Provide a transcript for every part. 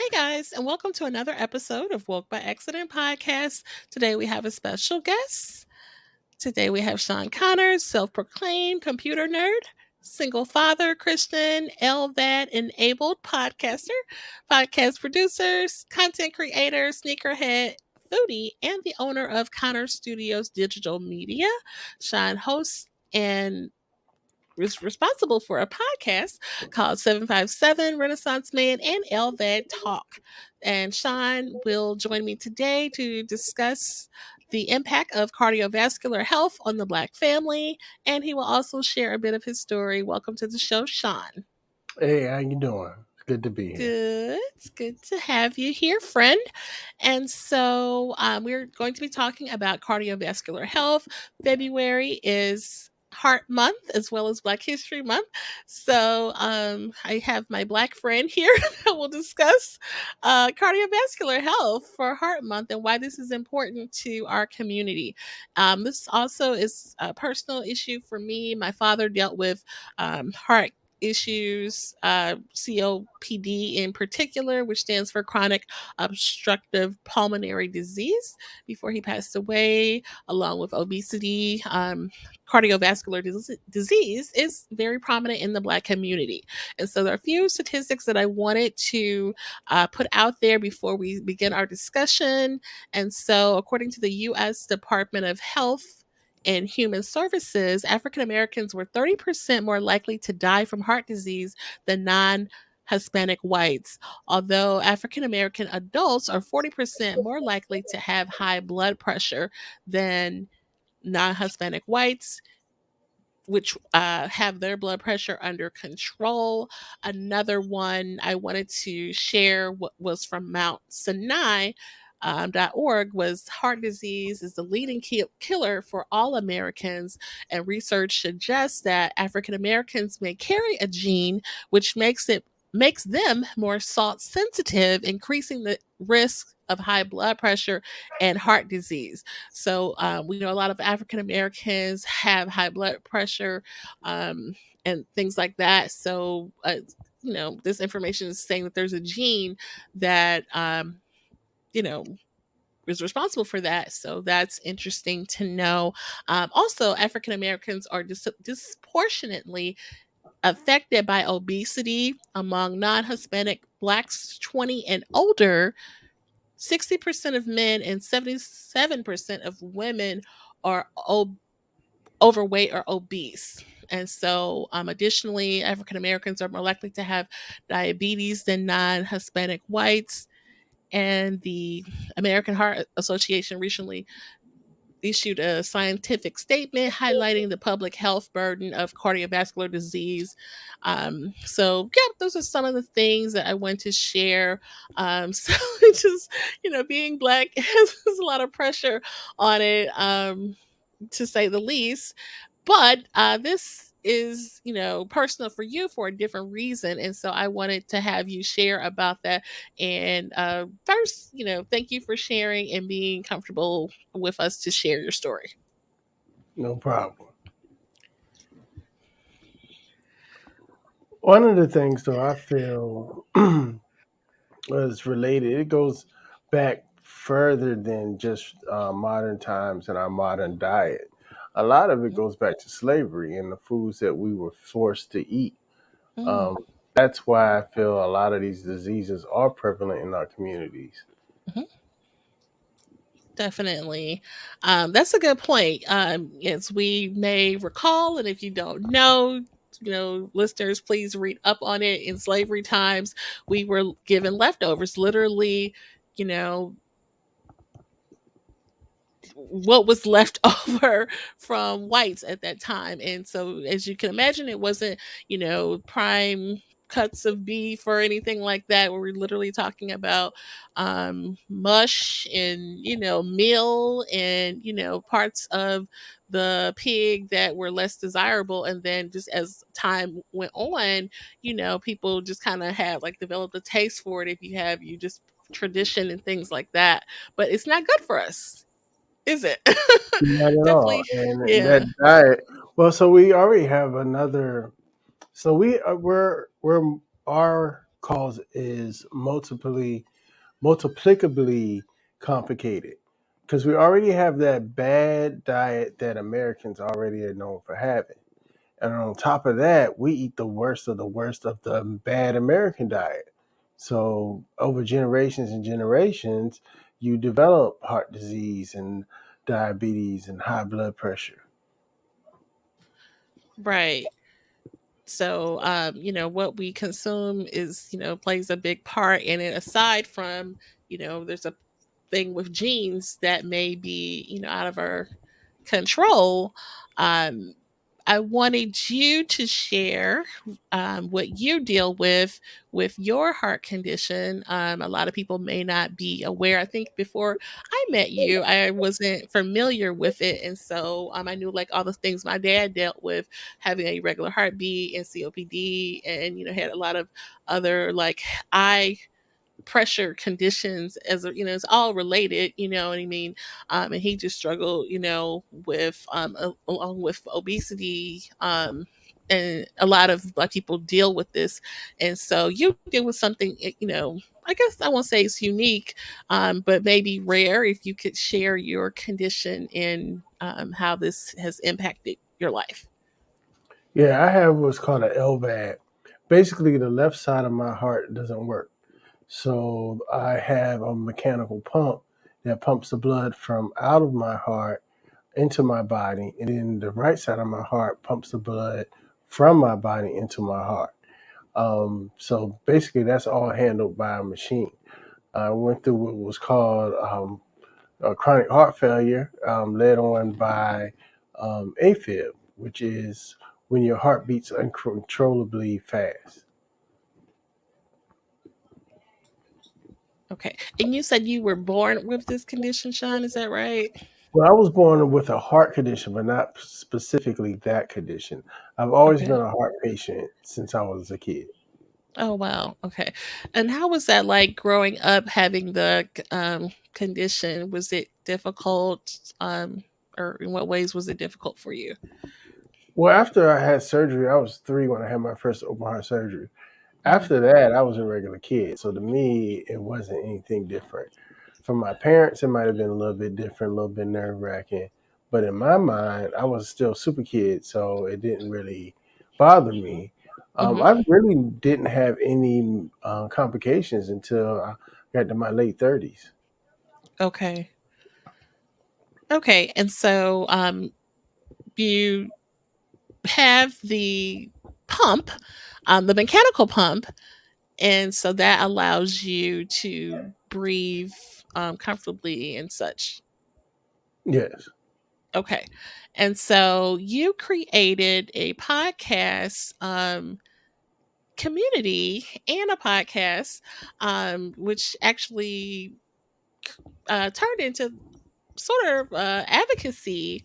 Hey guys, and welcome to another episode of Woke by Accident podcast. Today we have a special guest. Today we have Shawn Connors, self proclaimed computer nerd, single father, Christian, LVAD enabled podcaster, podcast producer, content creator, sneakerhead, foodie, and the owner of Connors Studios Digital Media. Shawn hosts and is responsible for a podcast called 757 Renaissance Man and LVAD Talk. And Shawn will join me today to discuss the impact of cardiovascular health on the Black family, and he will also share a bit of his story. Welcome to the show, Shawn. Hey, how you doing? It's good to be here. Good. It's good to have you here, friend. And so we're going to be talking about cardiovascular health. February is Heart Month as well as Black History Month. So I have my Black friend here that will discuss cardiovascular health for Heart Month and why this is important to our community. This also is a personal issue for me. My father dealt with heart issues, COPD in particular, which stands for chronic obstructive pulmonary disease, before he passed away, along with obesity. Cardiovascular disease is very prominent in the Black community. And so there are a few statistics that I wanted to put out there before we begin our discussion. And so, according to the U.S. Department of Health and Human Services, African Americans were 30% more likely to die from heart disease than non Hispanic whites, although African American adults are 40% more likely to have high blood pressure than non Hispanic whites, which have their blood pressure under control. Another one I wanted to share was from Mount Sinai. .org was heart disease is the leading killer for all Americans, and research suggests that African Americans may carry a gene which makes them more salt sensitive, increasing the risk of high blood pressure and heart disease. So we know a lot of African Americans have high blood pressure and things like that. So this information is saying that there's a gene that you know is responsible for that. So that's interesting to know. Also, African Americans are disproportionately affected by obesity among non-Hispanic Blacks 20 and older. 60% of men and 77% of women are overweight or obese. And so, additionally, African Americans are more likely to have diabetes than non Hispanic whites. And the American Heart Association recently issued a scientific statement highlighting the public health burden of cardiovascular disease. Those are some of the things that I want to share. So it's just, being Black has a lot of pressure on it, to say the least. But this is, personal for you for a different reason. And so I wanted to have you share about that. And first, thank you for sharing and being comfortable with us to share your story. No problem. One of the things, though, I feel is related. It goes back further than just modern times and our modern diet. A lot of it goes back to slavery and the foods that we were forced to eat. Mm, Um, that's why I feel a lot of these diseases are prevalent in our communities. mhm. Definitely. That's a good point. As we may recall, and if you don't know, listeners, please read up on it. In slavery times, we were given leftovers, literally, you know, what was left over from whites at that time. And so, as you can imagine, it wasn't, prime cuts of beef or anything like that. We're literally talking about mush and, meal and, parts of the pig that were less desirable. And then just as time went on, people just kind of had like developed a taste for it. If you just tradition and things like that, but it's not good for us, is it? Not at all. Definitely. And Yeah. that diet. Well, so we already have another. So we're our cause is multiplicably complicated because we already have that bad diet that Americans already are known for having. And on top of that, we eat the worst of the bad American diet. So over generations and generations, you develop heart disease and diabetes and high blood pressure. Right. So, what we consume is, plays a big part in it. Aside from, there's a thing with genes that may be, out of our control. Um, I wanted you to share what you deal with your heart condition. A lot of people may not be aware. I think before I met you, I wasn't familiar with it, and so I knew like all the things my dad dealt with, having a irregular heartbeat and COPD, and had a lot of other like eye pressure conditions as it's all related, you know what I mean. And he just struggled, with along with obesity, and a lot of black people deal with this. And so you deal with something, I guess I won't say it's unique, but maybe rare. If you could share your condition and how this has impacted your life. Yeah, I have what's called an LVAD. Basically, the left side of my heart doesn't work. So I have a mechanical pump that pumps the blood from out of my heart into my body, and then the right side of my heart pumps the blood from my body into my heart. So basically, that's all handled by a machine. I went through what was called chronic heart failure, led on by AFib, which is when your heart beats uncontrollably fast. Okay. And you said you were born with this condition, Sean, is that right? Well, I was born with a heart condition, but not specifically that condition. I've always been Okay. a heart patient since I was a kid. Oh, wow. Okay. And how was that like growing up having the condition? Was it difficult? Or in what ways was it difficult for you? Well, after I had surgery, I was 3 when I had my first open heart surgery. Hmm. After that, I was a regular kid. So to me, it wasn't anything different. For my parents, it might have been a little bit different, a little bit nerve wracking. But in my mind, I was still super kid, so it didn't really bother me. Hmm. I really didn't have any complications until I got to my late 30s. Okay. Okay. And so you have the pump, the mechanical pump, and so that allows you to breathe comfortably and such. Yes. Okay. And so you created a podcast community and a podcast, which actually turned into sort of advocacy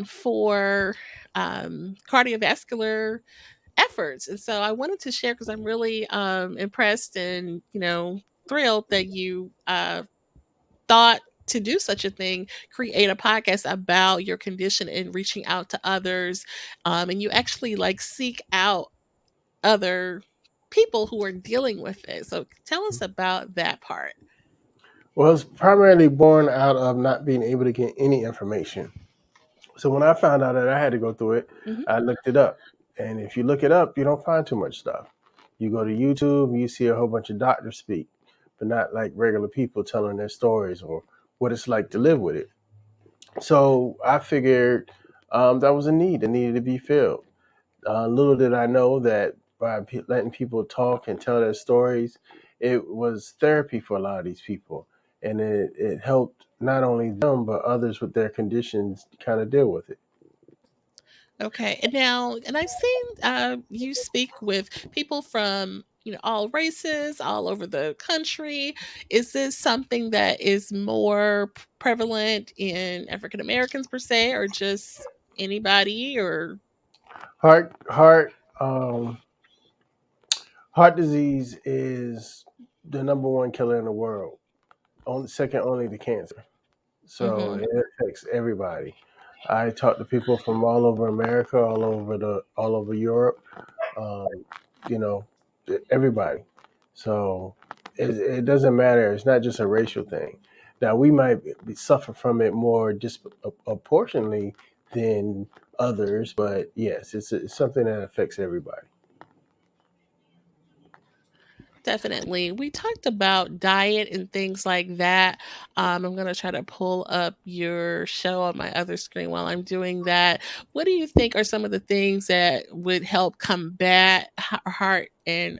for cardiovascular efforts. And so I wanted to share because I'm really impressed and, thrilled that you thought to do such a thing, create a podcast about your condition and reaching out to others. And you actually like seek out other people who are dealing with it. So tell us about that part. Well, it's primarily born out of not being able to get any information. So when I found out that I had to go through it, Hmm. I looked it up. And if you look it up, you don't find too much stuff. You go to YouTube, you see a whole bunch of doctors speak, but not like regular people telling their stories or what it's like to live with it. So I figured that was a need that needed to be filled. Little did I know that by letting people talk and tell their stories, it was therapy for a lot of these people. And it helped not only them, but others with their conditions kind of deal with it. Okay. And now, and I've seen you speak with people from, all races, all over the country. Is this something that is more prevalent in African Americans per se, or just anybody? Or Heart, heart, heart disease is the number one killer in the world, only second only to cancer. So hmm. it affects everybody. I talk to people from all over America, all over Europe, um, you know, everybody. So it doesn't matter. It's not just a racial thing. Now we might suffer from it more disproportionately than others, but yes, it's something that affects everybody. Definitely. We talked about diet and things like that. I'm going to try to pull up your show on my other screen while I'm doing that. What do you think are some of the things that would help combat heart and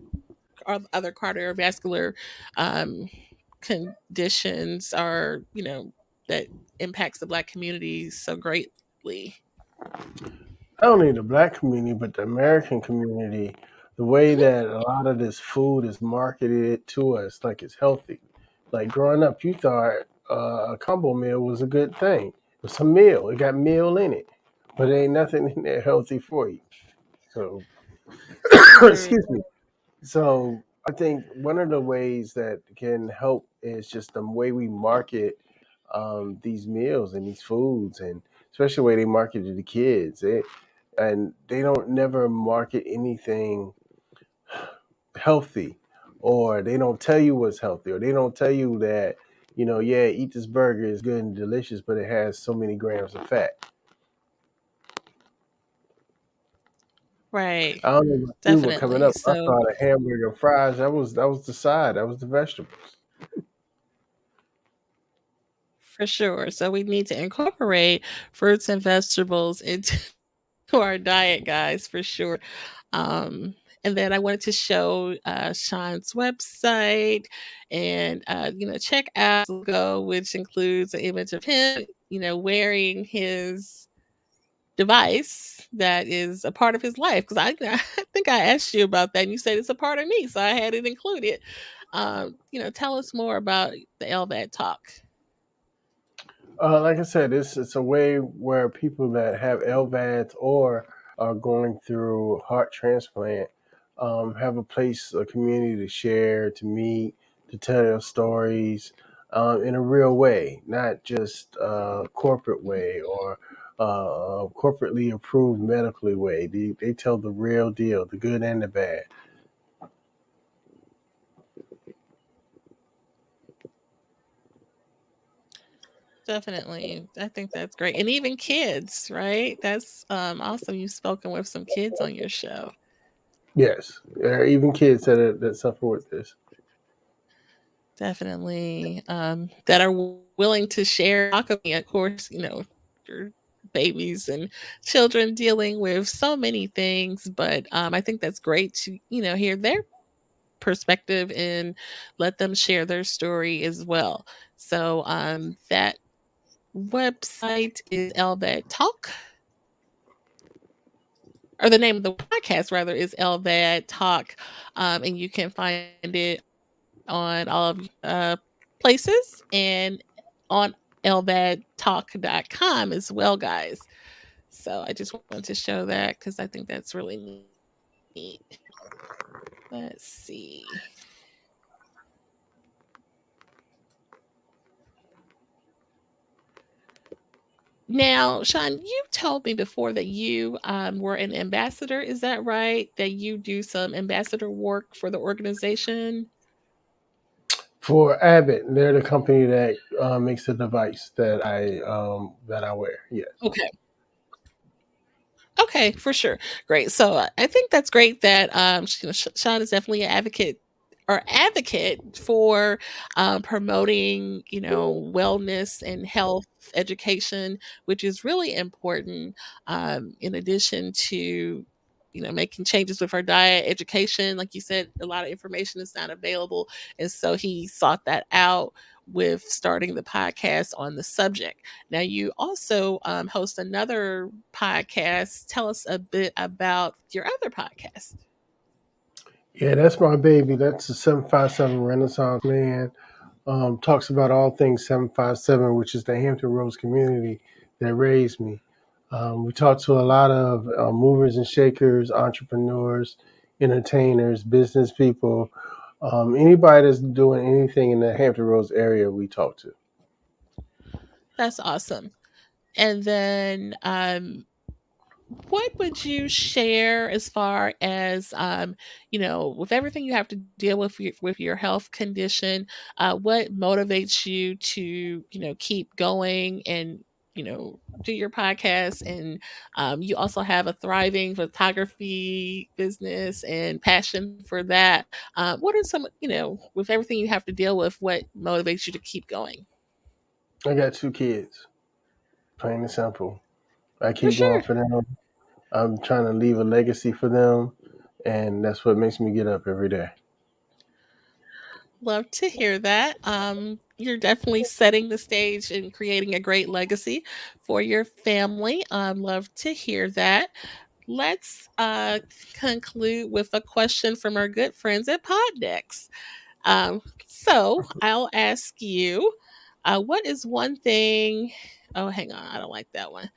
other cardiovascular um, conditions, or, that impacts the Black community so greatly? Not only the black community, but the American community, the way Mhm. that a lot of this food is marketed to us like it's healthy. Like growing up, you thought a combo meal was a good thing. It was a meal. It got meal in it, but there ain't nothing in there healthy for you. So, True. excuse me. So, I think one of the ways that can help is just the way we market these meals and these foods, and especially the way they market to the kids. And they don't never market anything healthy, or they don't tell you what's healthy, or they don't tell you that, yeah, eat this burger, is good and delicious, but it has so many grams of fat. Right. I don't know about you, but coming Definitely. up, I So, thought a hamburger and fries, that was the side, that was the vegetables. for sure. So we need to incorporate fruits and vegetables into our diet, guys, for sure. Um, and then I wanted to show Sean's website, and check out the logo, which includes an image of him, wearing his device that is a part of his life. Because I think I asked you about that, and you said it's a part of me, so I had it included. Tell us more about the LVAD talk. Like I said, it's a way where people that have LVADs or are going through heart transplant have a place, a community to share, to meet, to tell their stories in a real way, not just a corporate way or corporately approved medically way. They tell the real deal, the good and the bad. Definitely. I think that's great. And even kids, right? That's awesome. You've spoken with some kids on your show. Yes, there are even kids that suffer with this. Definitely. That are willing to share alchemy. Of course, your babies and children dealing with so many things, but I think that's great to, hear their perspective and let them share their story as well. So that website is LVAD Talk, or the name of the podcast rather is LVAD Talk, and you can find it on all of places, and on lvadtalk.com as well, guys. So I just wanted to show that because I think that's really neat. Let's see. Now, Sean, you told me before that you were an ambassador. Is that right? That you do some ambassador work for the organization? For Abbott, they're the company that makes the device that I wear. Yes. Okay. Okay, for sure. Great. So I think that's great that Sean is definitely an advocate for promoting, wellness and health education, which is really important. In addition to, making changes with our diet, education, like you said, a lot of information is not available, and so he sought that out with starting the podcast on the subject. Now, you also host another podcast. Tell us a bit about your other podcast. Yeah, that's my baby. That's the 757 Renaissance Man. Talks about all things 757, which is the Hampton Roads community that raised me. We talk to a lot of movers and shakers, entrepreneurs, entertainers, business people, anybody that's doing anything in the Hampton Roads area, we talk to. That's awesome. And then what would you share as far as with everything you have to deal with your health condition, what motivates you to keep going and do your podcast, and you also have a thriving photography business and passion for that. What are some, with everything you have to deal with, what motivates you to keep going? I got 2 kids, plain and simple. I For keep going sure. for them. I'm trying to leave a legacy for them, and that's what makes me get up every day. Love to hear that. You're definitely setting the stage and creating a great legacy for your family. Love to hear that. Let's conclude with a question from our good friends at Poddex. So I'll ask you, what is one thing? Oh, hang on, I don't like that one.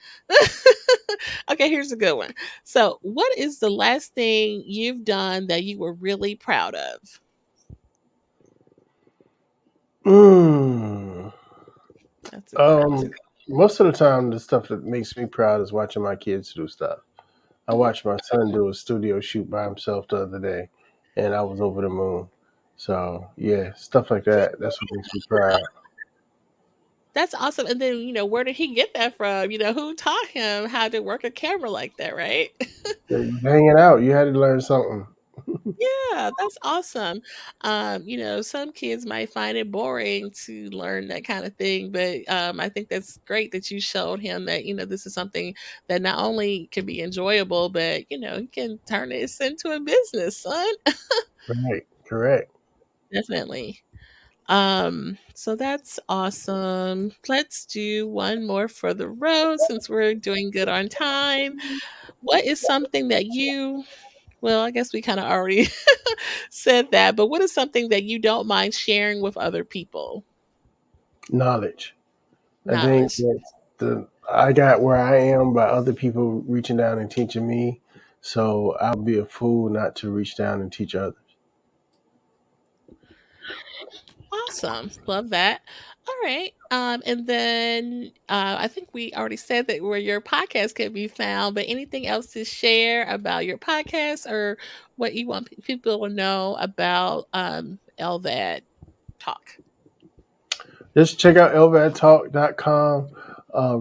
Okay, here's a good one. So, what is the last thing you've done that you were really proud of? Mm. That's a good one. Um, Most of the time, the stuff that makes me proud is watching my kids do stuff. I Mhm. watched my son do a studio shoot by himself the other day, and I was over the moon. So yeah, stuff like that. That's what makes me proud. That's awesome. And then, where did he get that from? Who taught him how to work a camera like that, right? Hanging out, you had to learn something. Yeah, that's awesome. Some kids might find it boring to learn that kind of thing, but I think that's great that you showed him that, this is something that not only can be enjoyable, but, you can turn this into a business, son. Right, correct. Definitely. So that's awesome. Let's do one more for the road since we're doing good on time. What is something that well, I guess we kind of already said that, but what is something that you don't mind sharing with other people? Knowledge. I think Knowledge. that I got where I am by other people reaching down and teaching me. So I'll be a fool not to reach down and teach others. Awesome. Love that. All right. And then I think we already said that where your podcast can be found, but anything else to share about your podcast or what you want people to know about LVAD Talk? Just check out LVADtalk.com.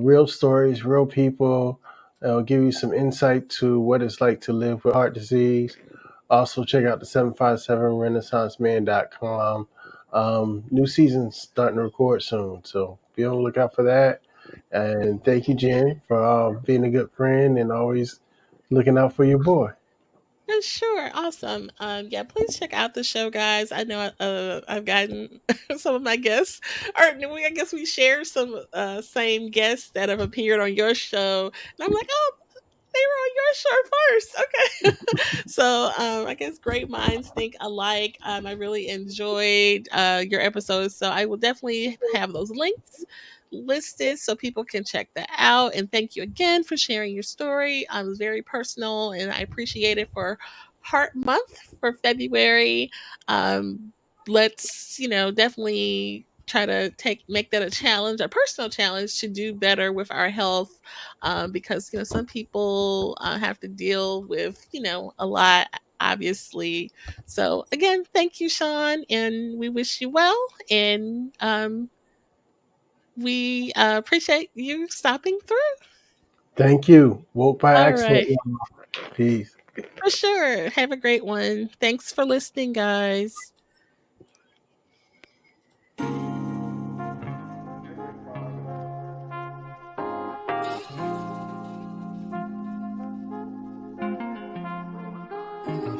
Real stories, real people. It'll give you some insight to what it's like to live with heart disease. Also, check out the 757 renaissanceman.com. New season's starting to record soon, so be on the lookout for that. And thank you, Jen, for being a good friend and always looking out for your boy. Yeah, sure. Awesome. Yeah, please check out the show, guys. I know I've gotten some of my guests, or I guess we share some same guests that have appeared on your show. And I'm like, oh, they were on your show first. Okay. So I guess great minds think alike. I really enjoyed your episodes. So I will definitely have those links listed so people can check that out. And thank you again for sharing your story. It was very personal and I appreciate it for Heart Month for February. Um, let's, definitely try to make that a challenge, a personal challenge to do better with our health, because some people have to deal with a lot, obviously. So again, thank you, Shawn, and we wish you well, and we appreciate you stopping through. Thank you. Woke by All accident. right, Peace. for sure. Have a great one. Thanks for listening, guys.